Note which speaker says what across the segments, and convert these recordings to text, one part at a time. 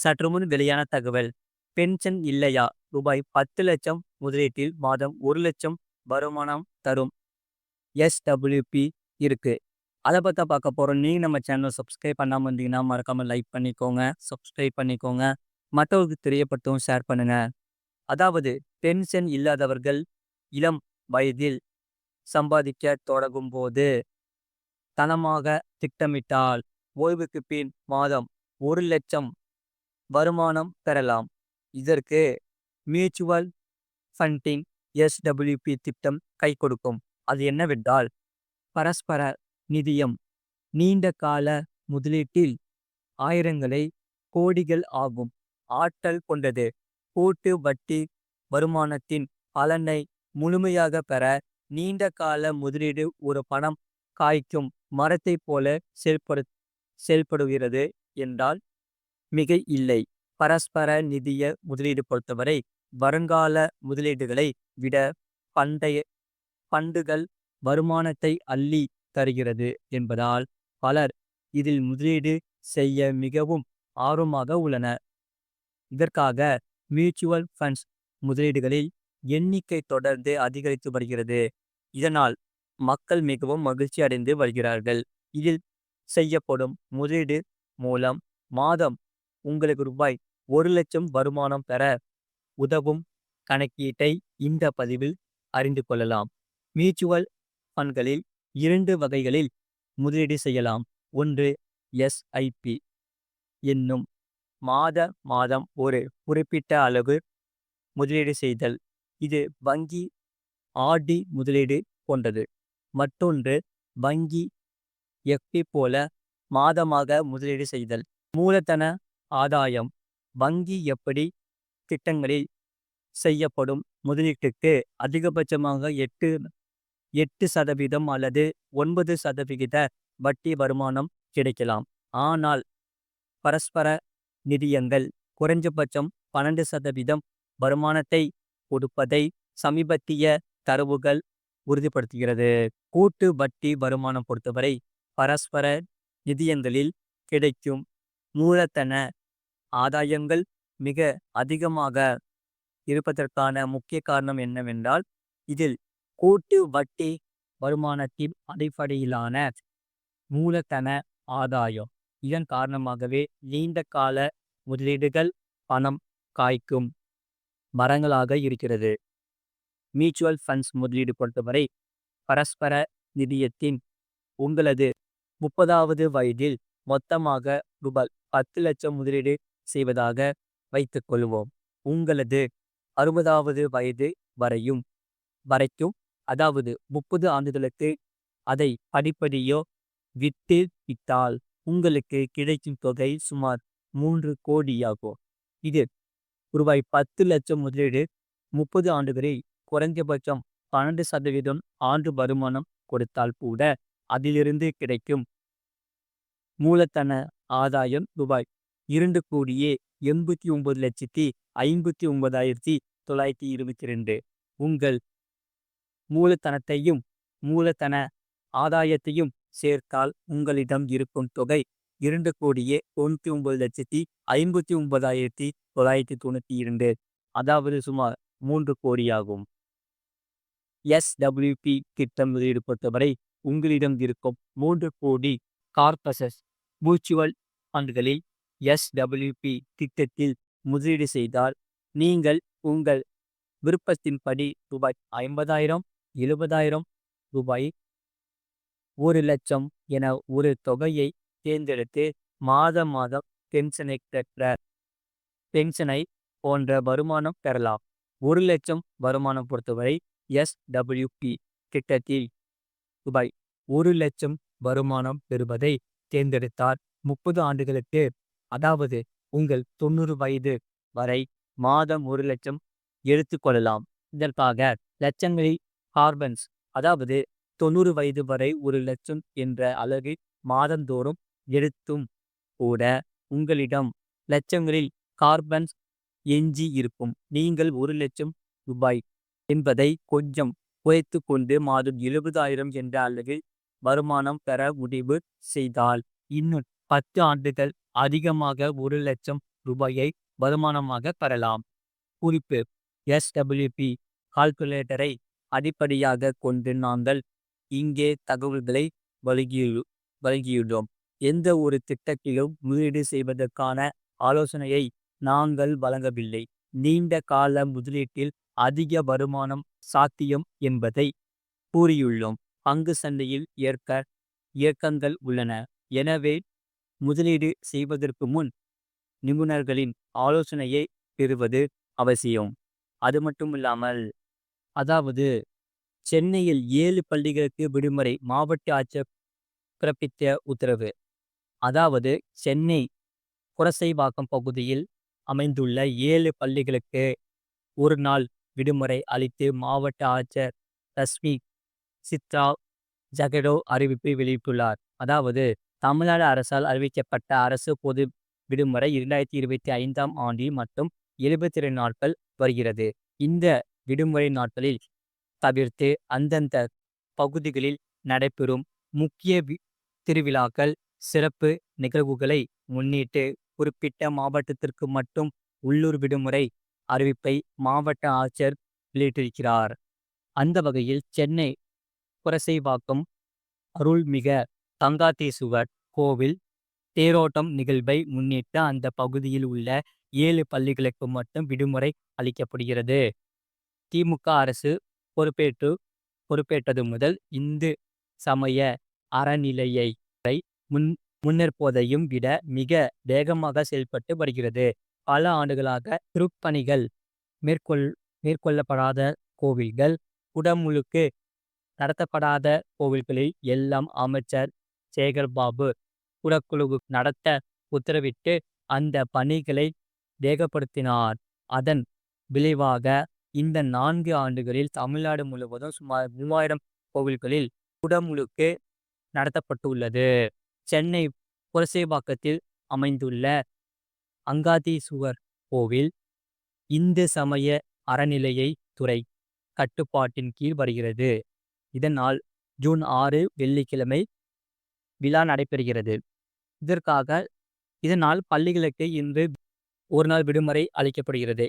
Speaker 1: சற்று முன் வெளியான தகவல். பென்ஷன் இல்லையா? ரூபாய் 10,00,000 முதலீட்டில் மாதம் 1,00,000 வருமானம் தரும் எஸ்டபிள்யூபி இருக்கு. அத பத்தி பார்க்க போறோம். நீங்க நம்ம சேனல் சப்ஸ்கிரைப் பண்ணாம இருந்தீங்கன்னா மறக்காம லைக் பண்ணிக்கோங்க, சப்ஸ்கிரைப் பண்ணிக்கோங்க. மற்றவர்களுக்கு தெரியப்படுத்தவும் ஷேர் பண்ணுங்க. அதாவது பென்ஷன் இல்லாதவர்கள் இளம் வயதில் சம்பாதிக்க தொடங்கும் போது தனமாக திட்டமிட்டால் ஓய்வுக்கு பின் மாதம் 1,00,000 வருமானம் பெறலாம். இதற்கு மியூச்சுவல் ஃபண்டிங் எஸ்டபிள்யூபி திட்டம் கை கொடுக்கும். அது என்னவென்றால் பரஸ்பர நிதியம். நீண்ட கால முதலீட்டில் ஆயிரங்களை கோடிகள் ஆகும் ஆற்றல் கொண்டது. கூட்டு வட்டி வருமானத்தின் பலனை முழுமையாக பெற நீண்ட கால முதலீடு ஒரு பணம் காய்க்கும் மரத்தை போல செயல்படுகிறது என்றால் மிகை இல்லை. பரஸ்பர நிதிய முதலீடு பொறுத்தவரை வருங்கால முதலீடுகளை விட பண்டைய பண்டுகள் வருமானத்தை அள்ளி தருகிறது என்பதால் பலர் இதில் முதலீடு செய்ய மிகவும் ஆர்வமாக உள்ளனர். இதற்காக மியூச்சுவல் ஃபண்ட்ஸ் முதலீடுகளில் எண்ணிக்கை தொடர்ந்து அதிகரித்து வருகிறது. இதனால் மக்கள் மிகவும் மகிழ்ச்சி அடைந்து வருகிறார்கள். இதில் செய்யப்படும் முதலீடு மூலம் மாதம் உங்களுக்கு ரூபாய் 1,00,000 வருமானம் பெற உதவும் கணக்கீட்டை இந்த பதிவில் அறிந்து கொள்ளலாம். மியூச்சுவல் ஃபண்ட்களில் 2 வகைகளில் முதலீடு செய்யலாம். ஒன்று எஸ்ஐபி என்னும் மாதம் ஒரு குறிப்பிட்ட அளவு முதலீடு செய்தல். இது வங்கி ஆர்டி முதலீடு போன்றது. மற்றொன்று வங்கி எஃப்டி போல மாதமாக முதலீடு செய்தல். மூலதன ஆதாயம். வங்கி எப்படி திட்டங்களில் செய்யப்படும் முதலீட்டுக்கு அதிகபட்சமாக 8% அல்லது 9% வட்டி வருமானம் கிடைக்கலாம். ஆனால் பரஸ்பர நிதியங்கள் குறைஞ்சபட்சம் 12% வருமானத்தை கொடுப்பதை சமீபத்திய தரவுகள் உறுதிப்படுத்துகிறது. கூட்டு வட்டி வருமானம் பொறுத்தவரை பரஸ்பர நிதியங்களில் கிடைக்கும் மூலதன ஆதாயங்கள் மிக அதிகமாக இருப்பதற்கான முக்கிய காரணம் என்னவென்றால் இதில் கூட்டு வட்டி வருமானத்தின் அடிப்படையிலான மூலதன ஆதாயம். இதன் காரணமாகவே நீண்ட கால முதலீடுகள் பணம் காய்க்கும் மரங்களாக இருக்கிறது. மியூச்சுவல் ஃபண்ட்ஸ் முதலீடு பொறுத்தவரை பரஸ்பர நிதியத்தின் உங்களது 30வது வயதில் மொத்தமாக ரூபாய் 10,00,000 முதலீடு செய்வதாக வைத்துக் கொள்வோம். உங்களது 60வது வயது வரைக்கும் அதாவது 30 ஆண்டுகளுக்கு அதை படிப்படியோ விட்டு விட்டால் உங்களுக்கு கிடைக்கும் தொகை சுமார் 3 கோடியாகும். இது ரூபாய் 10,00,000 முதலீடு 30 ஆண்டுகளில் குறைந்தபட்சம் 12% ஆண்டு வருமானம் கொடுத்தால் கூட அதிலிருந்து கிடைக்கும் மூலதன ஆதாயம் ரூபாய் 2,89,59,922. உங்கள் மூலதனத்தையும் மூலதன ஆதாயத்தையும் சேர்த்தால் உங்களிடம் இருக்கும் தொகை 2,99,59,992. அதாவது சுமார் 3 கோடியாகும். எஸ்டபிள்யூபி திட்டம் முதலீடு பொறுத்தவரை உங்களிடம் இருக்கும் 3 கோடி கார்பஸஸ் மியூச்சுவல் ஃபண்டுகளில் எஸ்டபிள்யூபி திட்டத்தில் முதலீடு செய்தால் நீங்கள் உங்கள் விருப்பத்தின்படி ரூபாய் 50,000, 70,000 ரூபாய், 1,00,000 என ஒரு தொகையை தேர்ந்தெடுத்து மாதம் பென்ஷனை போன்ற வருமானம் பெறலாம். 1,00,000 வருமானம் பொறுத்தவரை எஸ்டபிள்யூபி திட்டத்தில் ரூபாய் 1,00,000 வருமானம் பெறுவதை தேர்ந்தெடுத்தால் 30 ஆண்டுகளுக்கு அதாவது உங்கள் 90 வயது வரை மாதம் 1,00,000 எடுத்துக்கொள்ளலாம். இதற்காக லட்சங்களில் கார்பன்ஸ் அதாவது 90 வயது வரை 1,00,000 என்ற அளவில் மாதந்தோறும் எடுத்தும் கூட உங்களிடம் லட்சங்களில் கார்பன்ஸ் எஞ்சி இருக்கும். நீங்கள் 1,00,000 ரூபாய் என்பதை கொஞ்சம் குறைத்து கொண்டு மாதம் 70,000 என்ற அளவில் வருமானம் பெற முடிவு செய்தால் இன்னும் 10 ஆண்டுகள் அதிகமாக 1,00,000 ரூபாயை வருமானமாக பெறலாம். குறிப்பு: SWP கால்குலேட்டரை அடிப்படையாக கொண்டு நாங்கள் இங்கே தகவல்களை வழங்கியுள்ளோம். எந்த ஒரு திட்டத்திலும் முதலீடு செய்வதற்கான ஆலோசனையை நாங்கள் வழங்கவில்லை. நீண்ட கால முதலீட்டில் அதிக வருமானம் சாத்தியம் என்பதை கூறியுள்ளோம். பங்கு சந்தையில் இயக்கங்கள் உள்ளன, எனவே முதலீடு செய்வதற்கு முன் நிபுணர்களின் ஆலோசனையை பெறுவது அவசியம். அது மட்டுமில்லாமல், அதாவது சென்னையில் 7 பள்ளிகளுக்கு விடுமுறை மாவட்ட ஆட்சியர் பிறப்பித்த உத்தரவு. அதாவது சென்னை புரசைவாக்கம் பகுதியில் அமைந்துள்ள 7 பள்ளிகளுக்கு ஒரு நாள் விடுமுறை அளித்து மாவட்ட ஆட்சியர் ரஷ்மி சித்ரா ஜகடோ அறிவிப்பை வெளியிட்டுள்ளார். அதாவது தமிழ்நாடு அரசால் அறிவிக்கப்பட்ட அரசு பொது விடுமுறை 2025ஆம் ஆண்டில் மட்டும் 72 நாட்கள் வருகிறது. இந்த விடுமுறை நாட்களில் தவிர்த்து அந்தந்த பகுதிகளில் நடைபெறும் முக்கிய திருவிழாக்கள், சிறப்பு நிகழ்வுகளை முன்னிட்டு குறிப்பிட்ட மாவட்டத்திற்கு மட்டும் உள்ளூர் விடுமுறை அறிவிப்பை மாவட்ட ஆட்சியர் வெளியிட்டிருக்கிறார். அந்த வகையில் சென்னை புரசைவாக்கம் அருள்மிக தங்காதீசுவர் கோவில் தேரோட்டம் நிகழ்வை முன்னிட்டு அந்த பகுதியில் உள்ள 7 பள்ளிகளுக்கு மட்டும் விடுமுறை அளிக்கப்படுகிறது. திமுக அரசு பொறுப்பேற்றது முதல் இந்து சமய அறநிலையை முன்னெடுப்பதையும் விட மிக வேகமாக செயல்பட்டு வருகிறது. பல ஆண்டுகளாக திருப்பணிகள் மேற்கொள்ளப்படாத கோவில்கள், குடமுழுக்கு நடத்தப்படாத கோவில்களில் எல்லாம் அமைச்சர் சேகர்பாபு குடக்குழு நடத்த உத்தரவிட்டு அந்த பணிகளை வேகப்படுத்தினார். அதன் விளைவாக இந்த 4 ஆண்டுகளில் தமிழ்நாடு முழுவதும் சுமார் 3000 கோவில்களில் குடமுழுக்கு நடத்தப்பட்டுள்ளது. சென்னை புரசைவாக்கத்தில் அமைந்துள்ள அங்காதீசுவர் கோவில் இந்து சமய அறநிலையை துறை கட்டுப்பாட்டின் கீழ் வருகிறது. இதனால் ஜூன் 6 வெள்ளிக்கிழமை விழா நடைபெறுகிறது. இதனால் பள்ளிகளுக்கு இன்று ஒரு நாள் விடுமுறை அளிக்கப்படுகிறது.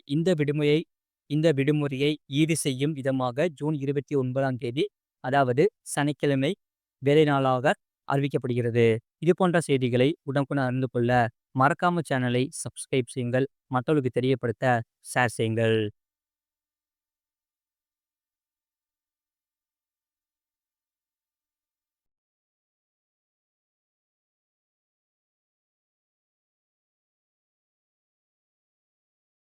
Speaker 1: இந்த விடுமுறையை ஈடு செய்யும் விதமாக ஜூன் 29ஆம் தேதி, அதாவது சனிக்கிழமை வேலை நாளாக அறிவிக்கப்படுகிறது. இது போன்ற செய்திகளை உடனுக்குடன் அறிந்து கொள்ள மறக்காம சேனலை சப்ஸ்கிரைப் செய்யுங்கள். மற்றவர்களுக்கு தெரியப்படுத்த ஷேர் செய்யுங்கள்.